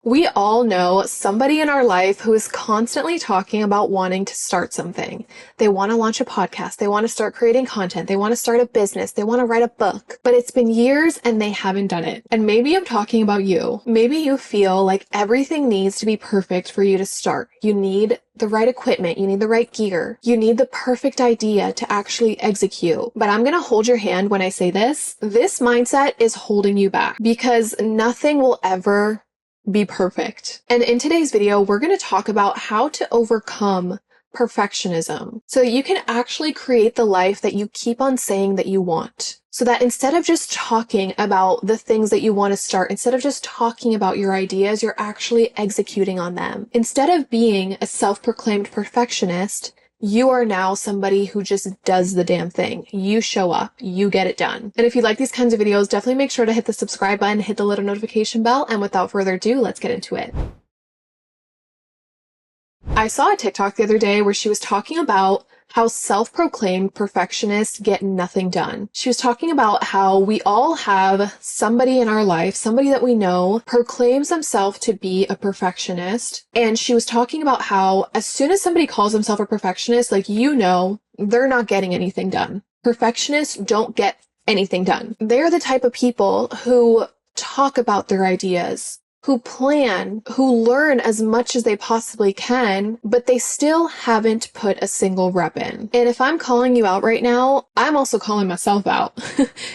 We all know somebody in our life who is constantly talking about wanting to start something. They want to launch a podcast. They want to start creating content. They want to start a business. They want to write a book, but it's been years and they haven't done it. And maybe I'm talking about you. Maybe you feel like everything needs to be perfect for you to start. You need the right equipment. You need the right gear. You need the perfect idea to actually execute. But I'm going to hold your hand when I say this. This mindset is holding you back because nothing will ever be perfect. And in today's video, we're going to talk about how to overcome perfectionism so that you can actually create the life that you keep on saying that you want. So that instead of just talking about the things that you want to start, instead of just talking about your ideas, you're actually executing on them. Instead of being a self-proclaimed perfectionist, you are now somebody who just does the damn thing. You show up, you get it done. And if you like these kinds of videos, definitely make sure to hit the subscribe button, hit the little notification bell, and without further ado, let's get into it. I saw a TikTok the other day where she was talking about how self-proclaimed perfectionists get nothing done. She was talking about how we all have somebody in our life, somebody that we know, proclaims themselves to be a perfectionist. And she was talking about how as soon as somebody calls themselves a perfectionist, they're not getting anything done. Perfectionists don't get anything done. They're the type of people who talk about their ideas, who plan, who learn as much as they possibly can, but they still haven't put a single rep in. And if I'm calling you out right now, I'm also calling myself out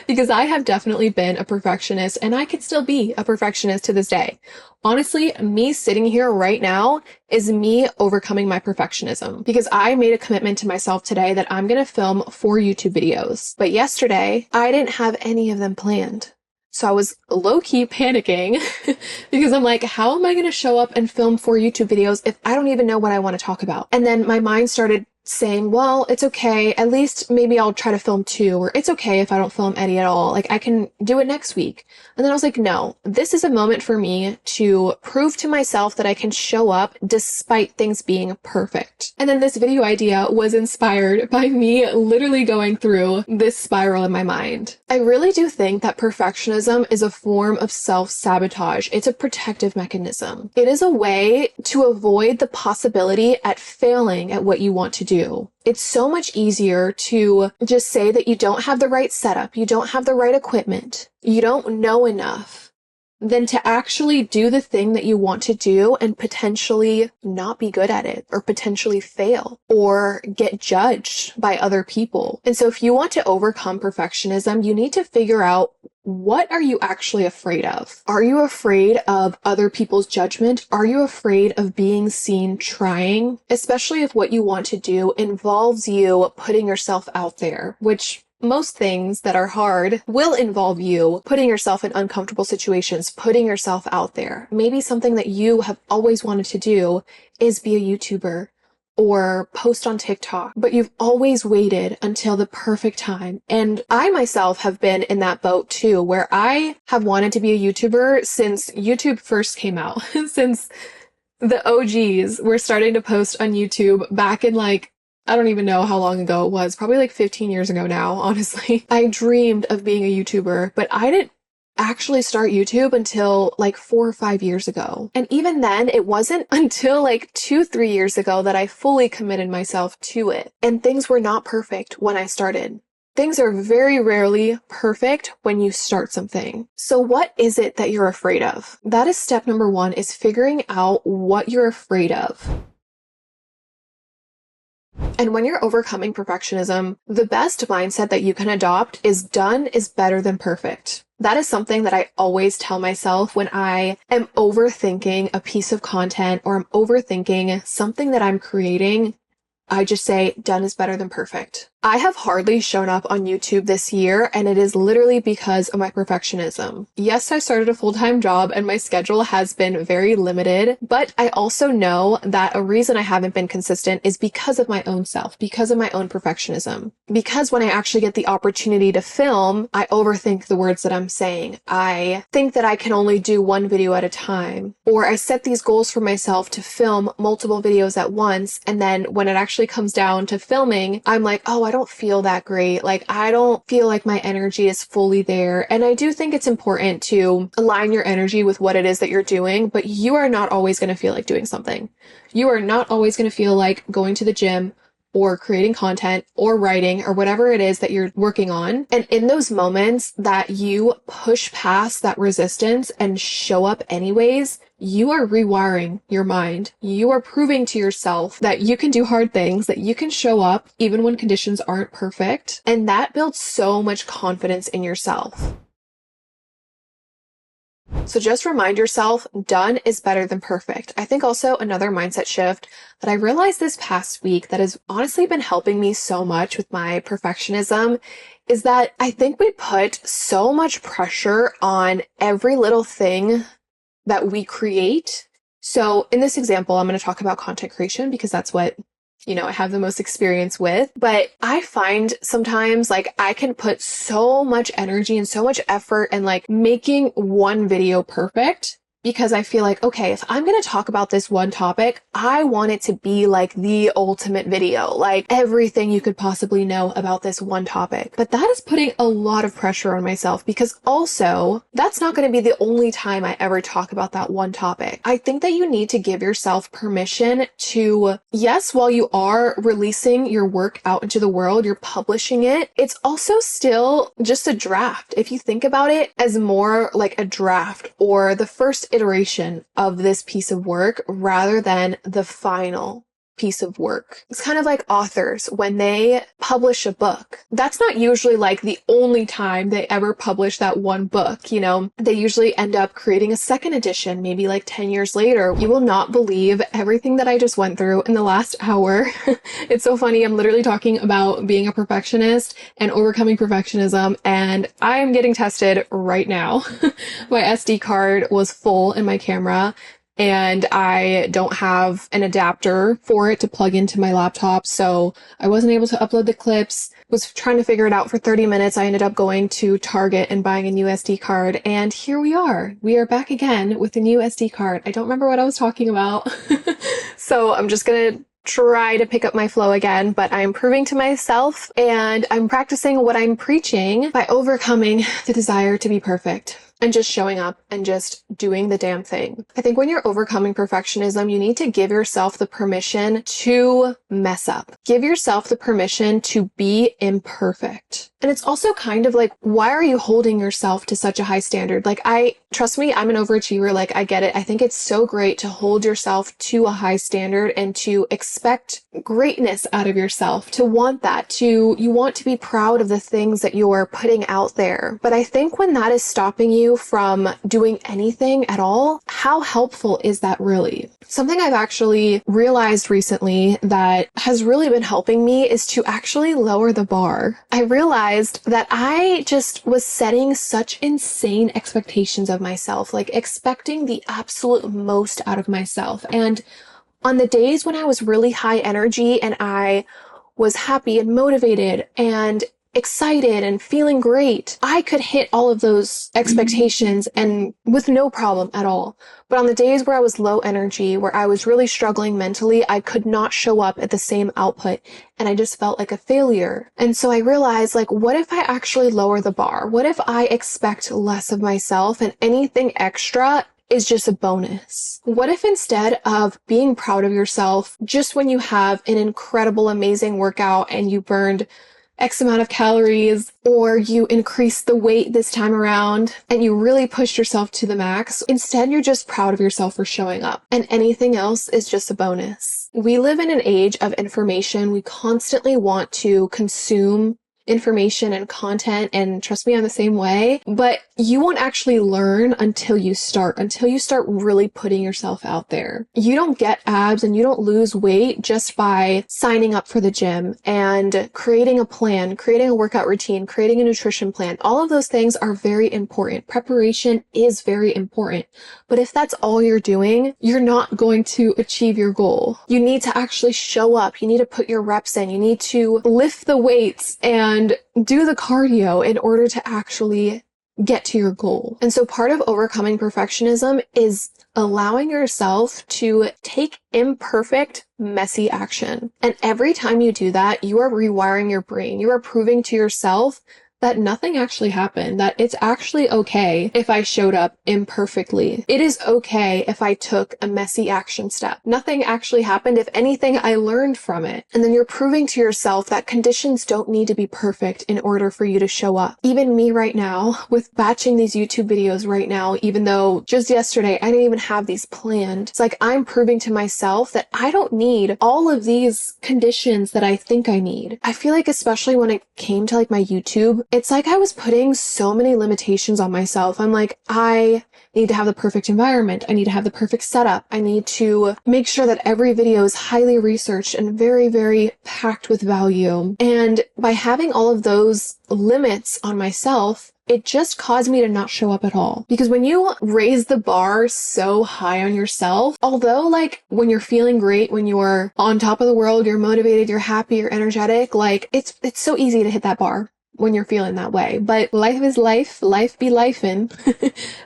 because I have definitely been a perfectionist and I can still be a perfectionist to this day. Honestly, me sitting here right now is me overcoming my perfectionism because I made a commitment to myself today that I'm going to film 4 YouTube videos. But yesterday, I didn't have any of them planned. So I was low-key panicking because I'm like, how am I going to show up and film 4 YouTube videos if I don't even know what I want to talk about? And then my mind started saying, well, it's okay. At least maybe I'll try to film 2, or it's okay if I don't film any at all. Like I can do it next week. And then I was like, no, this is a moment for me to prove to myself that I can show up despite things being perfect. And then this video idea was inspired by me literally going through this spiral in my mind. I really do think that perfectionism is a form of self-sabotage. It's a protective mechanism. It is a way to avoid the possibility at failing at what you want to do. It's so much easier to just say that you don't have the right setup, you don't have the right equipment, you don't know enough, than to actually do the thing that you want to do and potentially not be good at it, or potentially fail, or get judged by other people. And so if you want to overcome perfectionism, you need to figure out, what are you actually afraid of? Are you afraid of other people's judgment? Are you afraid of being seen trying? Especially if what you want to do involves you putting yourself out there, which most things that are hard will involve you putting yourself in uncomfortable situations, putting yourself out there. Maybe something that you have always wanted to do is be a YouTuber or post on TikTok, but you've always waited until the perfect time. And I myself have been in that boat too, where I have wanted to be a YouTuber since YouTube first came out, since the OGs were starting to post on YouTube back in I don't even know how long ago it was, probably 15 years ago now, honestly. I dreamed of being a YouTuber, but I didn't actually start YouTube until 4 or 5 years ago. And even then, it wasn't until 2-3 years ago that I fully committed myself to it. And things were not perfect when I started. Things are very rarely perfect when you start something. So what is it that you're afraid of? That is step number 1, is figuring out what you're afraid of. And when you're overcoming perfectionism, the best mindset that you can adopt is done is better than perfect. That is something that I always tell myself when I am overthinking a piece of content or I'm overthinking something that I'm creating. I just say, done is better than perfect. I have hardly shown up on YouTube this year, and it is literally because of my perfectionism. Yes, I started a full-time job and my schedule has been very limited, but I also know that a reason I haven't been consistent is because of my own self, because of my own perfectionism. Because when I actually get the opportunity to film, I overthink the words that I'm saying. I think that I can only do 1 video at a time, or I set these goals for myself to film multiple videos at once, and then when it actually comes down to filming, I'm like, oh, I don't feel that great. Like, I don't feel like my energy is fully there. And I do think it's important to align your energy with what it is that you're doing, but you are not always going to feel like doing something. You are not always going to feel like going to the gym or creating content or writing or whatever it is that you're working on. And in those moments that you push past that resistance and show up anyways, you are rewiring your mind. You are proving to yourself that you can do hard things, that you can show up even when conditions aren't perfect. And that builds so much confidence in yourself. So just remind yourself, done is better than perfect. I think also another mindset shift that I realized this past week that has honestly been helping me so much with my perfectionism is that I think we put so much pressure on every little thing that we create. So in this example, I'm going to talk about content creation because that's what I have the most experience with. But I find sometimes like I can put so much energy and so much effort and like making one video perfect because I feel like, okay, if I'm going to talk about this one topic, I want it to be like the ultimate video, like everything you could possibly know about this one topic. But that is putting a lot of pressure on myself because also that's not going to be the only time I ever talk about that one topic. I think that you need to give yourself permission to, yes, while you are releasing your work out into the world, you're publishing it, it's also still just a draft. If you think about it as more like a draft or the first iteration of this piece of work rather than the final piece of work. It's kind of like authors when they publish a book. That's not usually like the only time they ever publish that one book. They usually end up creating a second edition, maybe like 10 years later. You will not believe everything that I just went through in the last hour. It's so funny. I'm literally talking about being a perfectionist and overcoming perfectionism, and I am getting tested right now. My SD card was full in my camera, and I don't have an adapter for it to plug into my laptop, so I wasn't able to upload the clips. Was trying to figure it out for 30 minutes. I ended up going to Target and buying a new SD card, and here we are. We are back again with a new SD card. I don't remember what I was talking about. So I'm just gonna try to pick up my flow again, but I'm proving to myself and I'm practicing what I'm preaching by overcoming the desire to be perfect and just showing up and just doing the damn thing. I think when you're overcoming perfectionism, you need to give yourself the permission to mess up. Give yourself the permission to be imperfect. And it's also kind of like, why are you holding yourself to such a high standard? Like, trust me, I'm an overachiever. Like, I get it. I think it's so great to hold yourself to a high standard and to expect greatness out of yourself, to want that, you want to be proud of the things that you're putting out there. But I think when that is stopping you from doing anything at all, how helpful is that really? Something I've actually realized recently that has really been helping me is to actually lower the bar. I realized that I just was setting such insane expectations of myself, like expecting the absolute most out of myself. And on the days when I was really high energy and I was happy and motivated and excited and feeling great, I could hit all of those expectations and with no problem at all. But on the days where I was low energy, where I was really struggling mentally, I could not show up at the same output and I just felt like a failure. And so I realized, like, what if I actually lower the bar? What if I expect less of myself and anything extra is just a bonus? What if instead of being proud of yourself just when you have an incredible, amazing workout and you burned X amount of calories, or you increased the weight this time around and you really pushed yourself to the max, instead you're just proud of yourself for showing up and anything else is just a bonus. We live in an age of information. We constantly want to consume information and content, and trust me, I'm the same way, but you won't actually learn until you start really putting yourself out there. You don't get abs and you don't lose weight just by signing up for the gym and creating a plan, creating a workout routine, creating a nutrition plan. All of those things are very important. Preparation is very important. But if that's all you're doing, you're not going to achieve your goal. You need to actually show up. You need to put your reps in. You need to lift the weights and do the cardio in order to actually get to your goal. And so part of overcoming perfectionism is allowing yourself to take imperfect, messy action. And every time you do that, you are rewiring your brain. You are proving to yourself that nothing actually happened, that it's actually okay if I showed up imperfectly. It is okay if I took a messy action step. Nothing actually happened. If anything, I learned from it. And then you're proving to yourself that conditions don't need to be perfect in order for you to show up. Even me right now, with batching these YouTube videos right now, even though just yesterday I didn't even have these planned, it's like I'm proving to myself that I don't need all of these conditions that I think I need. I feel like especially when it came to like my YouTube, it's like I was putting so many limitations on myself. I'm like, I need to have the perfect environment. I need to have the perfect setup. I need to make sure that every video is highly researched and very, very packed with value. And by having all of those limits on myself, it just caused me to not show up at all. Because when you raise the bar so high on yourself, although like when you're feeling great, when you're on top of the world, you're motivated, you're happy, you're energetic, like it's so easy to hit that bar when you're feeling that way. But life is life be lifin',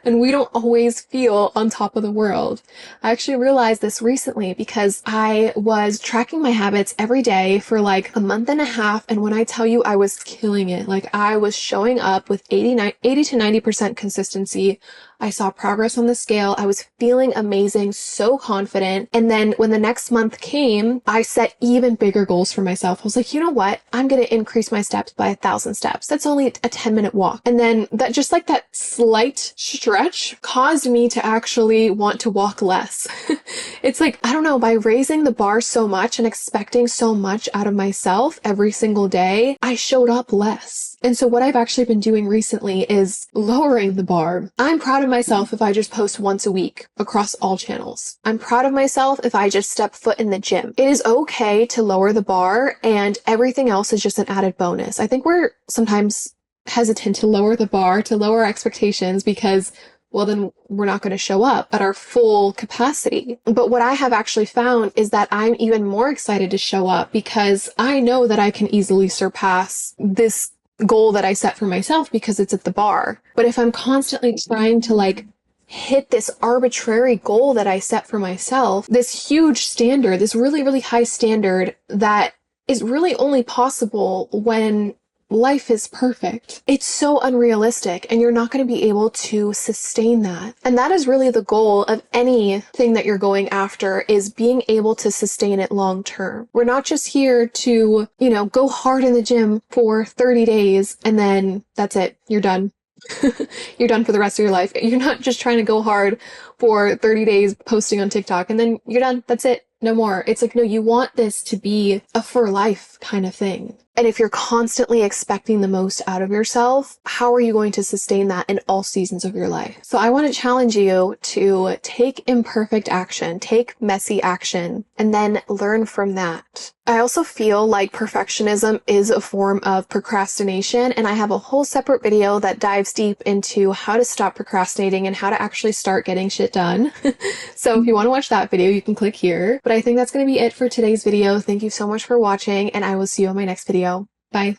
and we don't always feel on top of the world. I actually realized this recently because I was tracking my habits every day for like a month and a half, and when I tell you I was killing it, like I was showing up with 80 to 90% consistency. I saw progress on the scale. I was feeling amazing, so confident. And then when the next month came, I set even bigger goals for myself. I was like, you know what? I'm going to increase my steps by 1,000 steps. That's only a 10-minute walk. And then that just like that slight stretch caused me to actually want to walk less. It's like, I don't know, by raising the bar so much and expecting so much out of myself every single day, I showed up less. And so what I've actually been doing recently is lowering the bar. I'm proud of myself if I just post once a week across all channels. I'm proud of myself if I just step foot in the gym. It is okay to lower the bar, and everything else is just an added bonus. I think we're sometimes hesitant to lower the bar, to lower expectations because, well, then we're not going to show up at our full capacity. But what I have actually found is that I'm even more excited to show up because I know that I can easily surpass this goal that I set for myself because it's at the bar. But if I'm constantly trying to like hit this arbitrary goal that I set for myself, this huge standard, this really, really high standard that is really only possible when life is perfect, it's so unrealistic, and you're not going to be able to sustain that. And that is really the goal of anything that you're going after, is being able to sustain it long term. We're not just here to, go hard in the gym for 30 days and then that's it. You're done. You're done for the rest of your life. You're not just trying to go hard for 30 days posting on TikTok and then you're done. That's it. No more. It's like, no, you want this to be a for life kind of thing. And if you're constantly expecting the most out of yourself, how are you going to sustain that in all seasons of your life? So I want to challenge you to take imperfect action, take messy action, and then learn from that. I also feel like perfectionism is a form of procrastination, and I have a whole separate video that dives deep into how to stop procrastinating and how to actually start getting shit done. So if you want to watch that video, you can click here. But I think that's going to be it for today's video. Thank you so much for watching, and I will see you on my next video. Bye.